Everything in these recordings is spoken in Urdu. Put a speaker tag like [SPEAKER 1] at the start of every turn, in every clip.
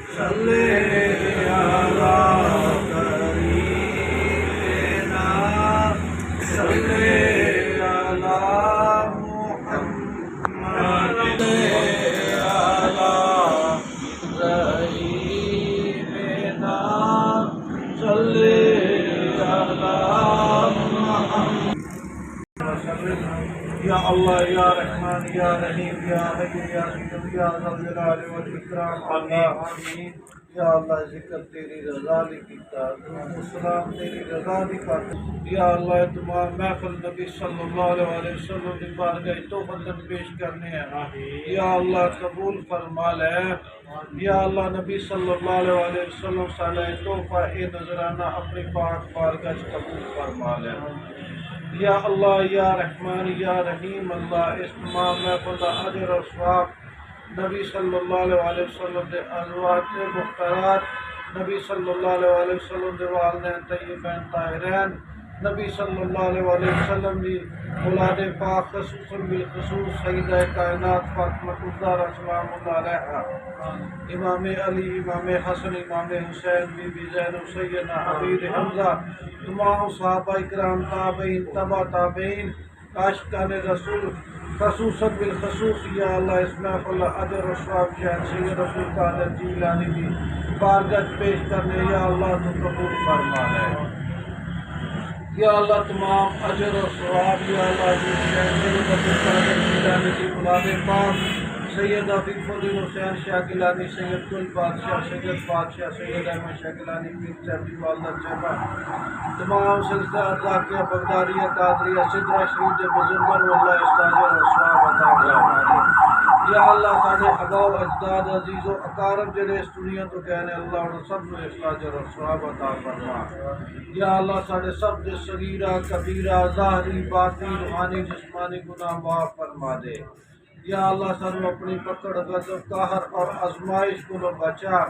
[SPEAKER 1] صلی علی کریمنا صلی علی محمد رحیمنا صلی یا اللہ یا رحمان یا رحیم یا حی یا قیوم یا ذا الجلال والاکرام آمین یا اللہ ذکر تیری رضا لی کیتا السلام تیری رضا دی خاطر یا اللہ تمام محفل نبی صلی اللہ علیہ وسلم کی بارگاہ توبتاً پیش کرنے ہیں یا اللہ قبول فرما لے یا اللہ نبی صلی اللہ علیہ وسلم صلی توفہ اے نظرانہ اپنی پاک بارگاہ قبول فرما لے یا اللہ یا رحمان یا رحیم اللہ اس تمام محفل دا اجر و ثواب نبی صلی اللہ علیہ وسلم دے ازواج مختارات نبی صلی اللہ علیہ وسلم دے والدین طیبین طاہرین نبی صلی اللہ علیہ وسلم دی اولاد پاک خصوصاً بالخصوص سیدہ کائنات فاطمہ الزہرا سلام اللہ علیہا امام علی امام حسن امام حسین بی بی زینب سیدنا حبیب حمزہ تمام صحابہ اکرام تابعین تبع تابعین عاشقان رسول خصوصاً بالخصوص یا اللہ اس محفل اجر و ثواب شہر سید رسول قادر جیلانی کی بارگاہ پیش کرنے یا اللہ تو قبول فرما لے یا اللہ تمام اجر و ثواب یا اللہ شہر سید رسول قادر جیلانی کی اولاد پاک سید حفیظ الدین حسین شاہ گیلانی سید گل بادشاہ سید بادشاہ سید احمد شاہ گیلانی پیر صاحبی والدہ صاحبہ تمام سلسلہ اطلاقیہ بغدادیہ قادریہ سدرہ شریف کے بزرگان واللہ استاجر و ثواب عطا فرما یا اللہ سارے آباء و اجداد عزیز و اقارب جڑے اس دنیا تو کہنے اللہ انہوں سب نے استاجر و ثواب عطا فرما یا اللہ سارے سب دے صغیرہ کبیرہ ظاہری باطنی روحانی جسمانی گناہ معاف فرما دے یا اللہ سانو اپنی پکڑ غضب قہر اور آزمائش کو بچا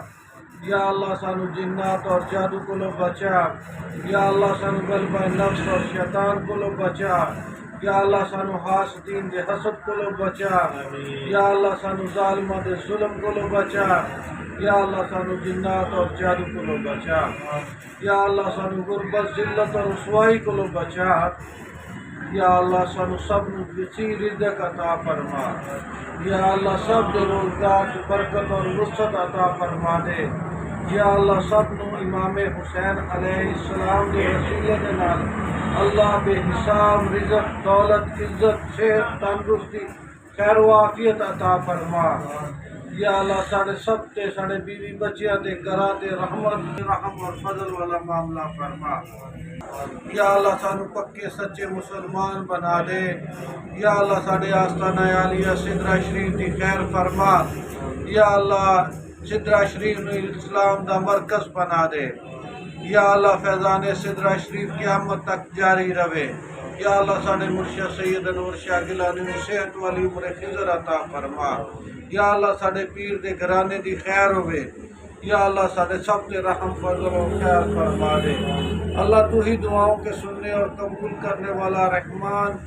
[SPEAKER 1] یا اللہ سانو جنات اور جادو کو بچا یا اللہ سانو غلبہ نفس اور شیطان کو بچا یا اللہ سانو حاسدین دے حسد کو بچا یا اللہ سانو ظالمہ دے ظلم کو بچا یا اللہ سانو جنات اور جادو کو بچا یا اللہ سانو غربت ذلت اور رسوائی کو بچا یا اللہ سانو سب وسیع رزق عطا فرما یا اللہ سب دے روزگار کی برکت اور وسعت عطا فرما دے یا اللہ سب نو امام حسین علیہ السلام کے وسیلے دے نال اللہ بے حساب رزق دولت عزت صحت تندرستی خیر و عافیت عطا فرما یا اللہ ساڑھے سب تے ساڑھے بیوی بچیاں دے گھراں تے رحمت رحم اور فضل والا معاملہ فرما یا اللہ سانو پکے سچے مسلمان بنا دے یا اللہ ساڑھے آستانہ عالیہ سدرہ شریف دی خیر فرما یا اللہ سدرہ شریف نے اسلام دا مرکز بنا دے یا اللہ فیضان سدرہ شریف قیامت تک جاری رہے یا اللہ ساڑھے مرشد سید انور شاہ گیلانی صحت والی عمر خضر عطا فرما یا اللہ ساڑھے پیر دے گھرانے دی خیر ہوئے یا اللہ ساڑھے سب تے رحم فضل و خیر فرما دے اللہ تو ہی دعاؤں کے سننے اور قبول کرنے والا رحمان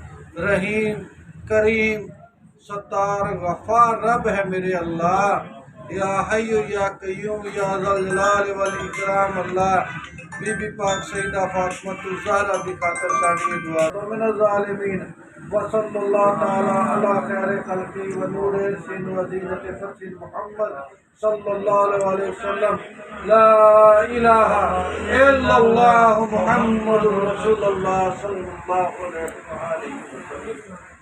[SPEAKER 1] رحیم کریم ستار غفار رب ہے میرے اللہ یا حی یا قیوم یا ذا الجلال والاکرام اللہ بی بی پاک سیدہ فاطمہ الزہرا کی خاطر ثانی دعا من الظالمین وصلی اللہ تعالی علی خیر خلقی و نور سین و زینت فرس محمد صلی اللہ علیہ وسلم لا الہ الا اللہ محمد رسول اللہ صلی اللہ علیہ وسلم